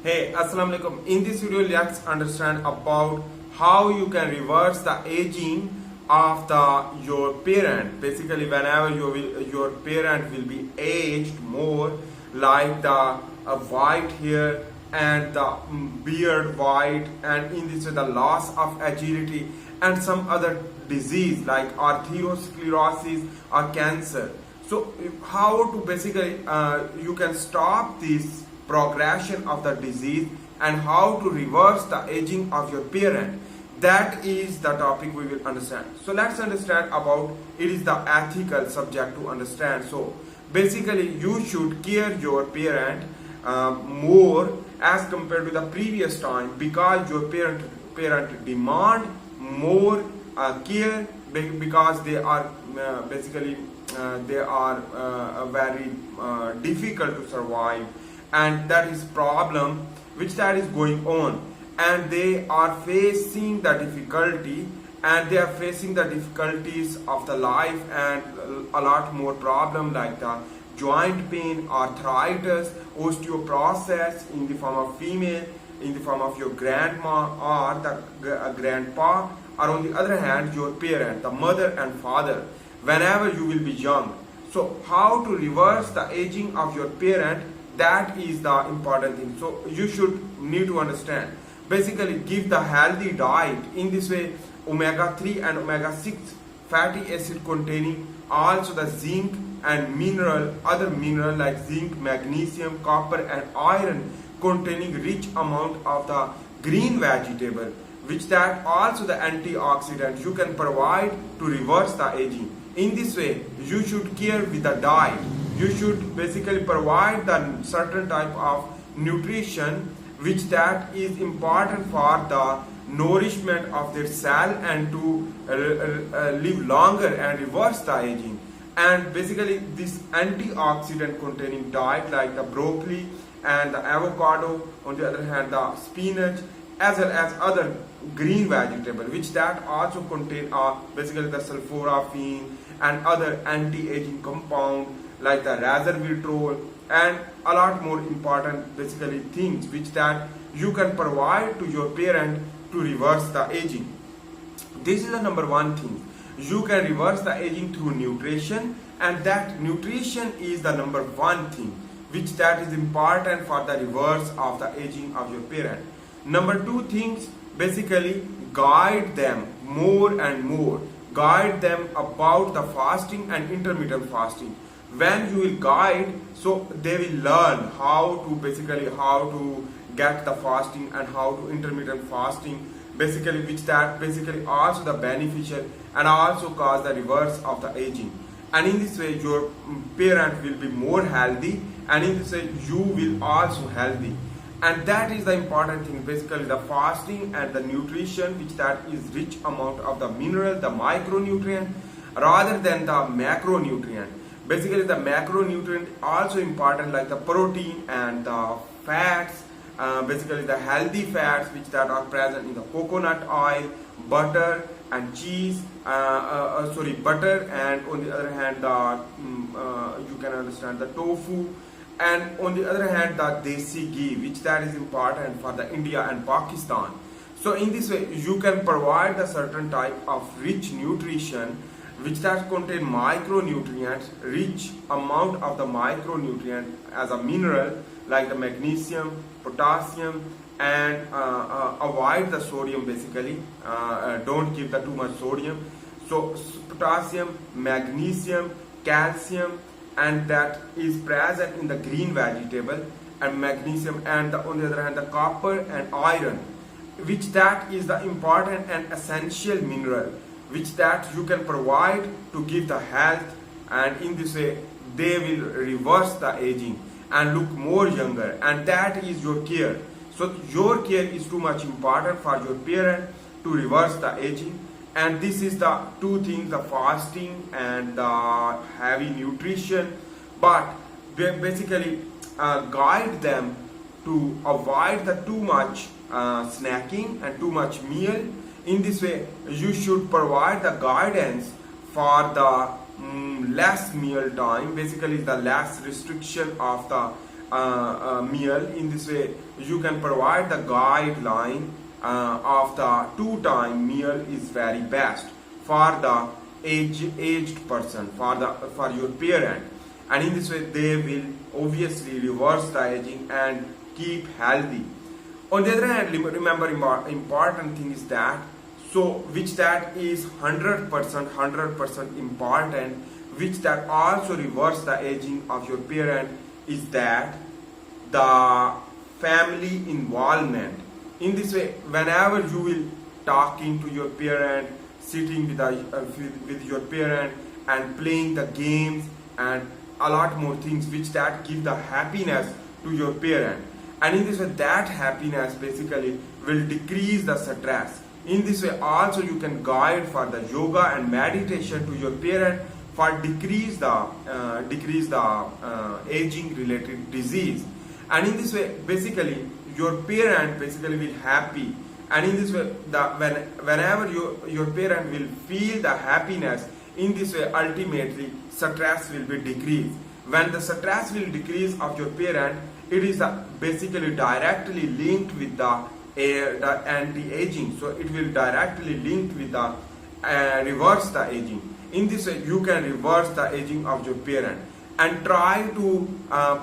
Hey, Assalamu alaikum. In this video, let's understand about how you can reverse the aging of your parent. Basically, whenever your parent will be aged more, like the white hair and the beard white, and in this way the loss of agility and some other disease like arteriosclerosis or cancer. So, how to basically you can stop this progression of the disease and how to reverse the aging of your parent. That is the topic we will understand. So let's understand about it is the ethical subject to understand. So basically you should care your parent more as compared to the previous time, because your parent demand more care, because they are very difficult to survive, and that is problem which that is going on, and they are facing the difficulty, and they are facing the difficulties of the life, and a lot more problem like the joint pain, arthritis, osteoporosis in the form of female, in the form of your grandma or the grandpa, or on the other hand your parent, the mother and father, whenever you will be young. So how to reverse the aging of your parent, that is the important thing. So you should need to understand. Basically give the healthy diet. In this way omega-3 and omega-6 fatty acid containing, also the zinc and mineral, other mineral like zinc, magnesium, copper and iron containing rich amount of the green vegetable, which that also the antioxidant you can provide to reverse the aging. In this way you should care with the diet. You should basically provide the certain type of nutrition which that is important for the nourishment of their cell and to live longer and reverse the aging. And basically this antioxidant containing diet like the broccoli and the avocado, on the other hand the spinach, as well as other green vegetable, which that also contain basically the sulforaphane and other anti-aging compound like the resveratrol, and a lot more important basically things which that you can provide to your parent to reverse the aging. This is the number one thing. You can reverse the aging through nutrition, and that nutrition is the number one thing which that is important for the reverse of the aging of your parent. Number two things, basically guide them more and more. Guide them about the fasting and intermittent fasting. When you will guide, so they will learn how to get the fasting and how to intermittent fasting, basically which that basically also the beneficial and also cause the reverse of the aging. And in this way your parent will be more healthy, and in this way you will also healthy. And that is the important thing, basically the fasting and the nutrition which that is rich amount of the mineral, the micronutrient rather than the macronutrient. Basically the macronutrient also important like the protein and the fats, basically the healthy fats which that are present in the coconut oil, butter and cheese, butter, and on the other hand you can understand the tofu, and on the other hand the desi ghee, which that is important for the India and Pakistan. So in this way you can provide the certain type of rich nutrition which that contain micronutrients, rich amount of the micronutrient as a mineral like the magnesium, potassium, and avoid the sodium. Basically don't give the too much sodium. So potassium, magnesium, calcium, and that is present in the green vegetable, and magnesium, and on the other hand the copper and iron, which that is the important and essential mineral which that you can provide to give the health, and in this way they will reverse the aging and look more younger, and that is your care. So your care is too much important for your parent to reverse the aging. And this is the two things, the fasting and the heavy nutrition, but basically guide them to avoid the too much snacking and too much meal. In this way you should provide the guidance for the less meal time, basically the less restriction of the meal. In this way, you can provide the guideline of the 2-time meal is very best for the aged person, for your parent, and in this way they will obviously reverse the aging and keep healthy. On the other hand, remember important thing is that, so which that is 100% important, which that also reverse the aging of your parent, is that the family involvement. In this way, whenever you will talking to your parent, sitting with your parent and playing the games and a lot more things which that give the happiness to your parent, and in this way that happiness basically will decrease the stress. In this way also you can guide for the yoga and meditation to your parent for decrease the aging related disease. And in this way basically your parent basically will happy, and in this way whenever your parent will feel the happiness, in this way ultimately stress will be decreased. When the stress will decrease of your parent, it is basically directly linked with the anti-aging, so it will directly linked with the reverse the aging. In this way you can reverse the aging of your parent, and try to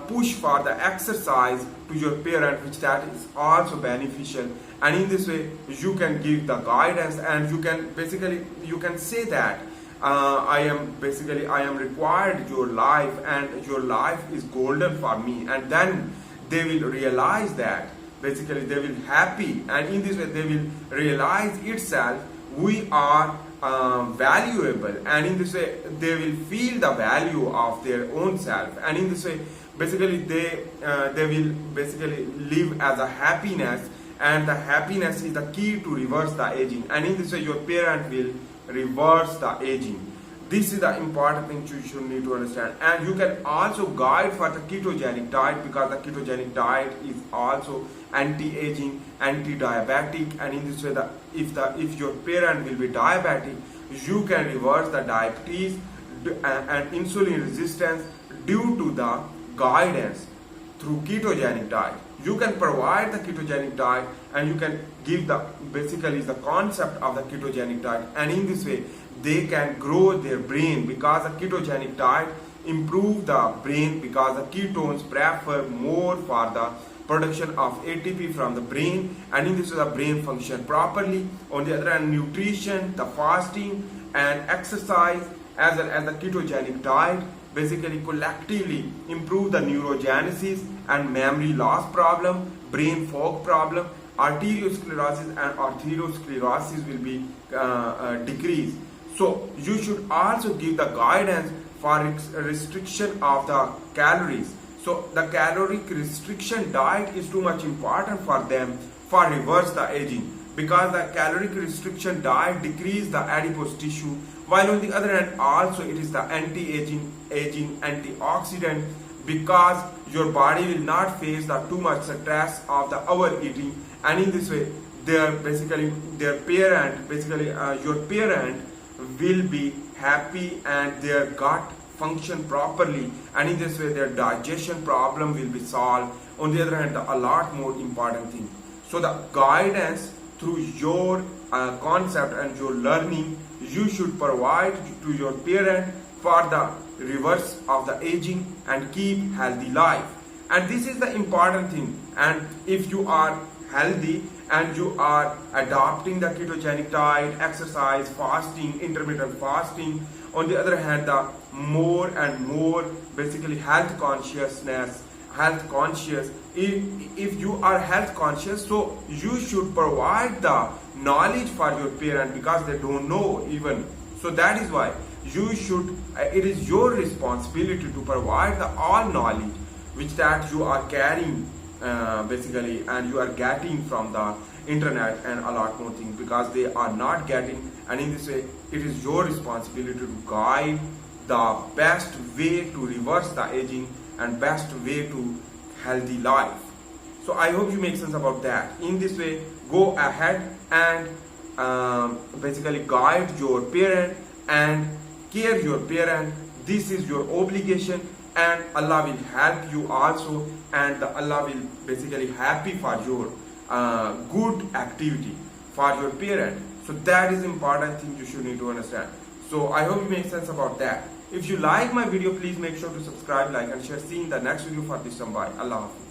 push for the exercise to your parent, which that is also beneficial. And in this way you can give the guidance, and you can say that I am required your life, and your life is golden for me, and then they will realize that basically they will happy, and in this way they will realize itself we are valuable, and in this way they will feel the value of their own self, and in this way basically they will basically live as a happiness, and the happiness is the key to reverse the aging, and in this way your parent will reverse the aging. This is the important thing you should need to understand. And you can also guide for the ketogenic diet, because the ketogenic diet is also anti-aging, anti-diabetic, and in this way if your parent will be diabetic, you can reverse the diabetes and insulin resistance due to the guidance through ketogenic diet. You can provide the ketogenic diet, and you can give the concept of the ketogenic diet, and in this way they can grow their brain, because the ketogenic diet improve the brain, because the ketones prefer more for the production of ATP from the brain, and in this way the brain function properly. On the other hand, nutrition, the fasting and exercise, as well as the ketogenic diet basically collectively improve the neurogenesis and memory loss problem, brain fog problem, arteriosclerosis and atherosclerosis will be decreased. So you should also give the guidance for restriction of the calories. So the caloric restriction diet is too much important for them for reverse the aging, because the caloric restriction diet decrease the adipose tissue, while on the other hand also it is the anti-aging antioxidant, because your body will not face the too much stress of the overeating, and in this way your parent will be happy and their gut function properly, and in this way their digestion problem will be solved. On the other hand, a lot more important thing, so the guidance through your concept and your learning you should provide to your parent for the reverse of the aging and keep healthy life. And this is the important thing. And if you are healthy and you are adopting the ketogenic diet, exercise, fasting, intermittent fasting, on the other hand the more and more basically health conscious, if you are health conscious, so you should provide the knowledge for your parent, because they don't know even. So that is why you should, it is your responsibility to provide the all knowledge which that you are carrying basically, and you are getting from the internet and a lot more things, because they are not getting, and in this way it is your responsibility to guide the best way to reverse the aging and best way to healthy life. So I hope you make sense about that. In this way, go ahead and basically guide your parent and care your parent. This is your obligation, and Allah will help you also, and Allah will basically happy for your good activity for your parent. So that is important thing you should need to understand. So I hope it makes sense about that. If you like my video, please make sure to subscribe, like and share. See you in the next video for this time. Bye. Allah Hafiz.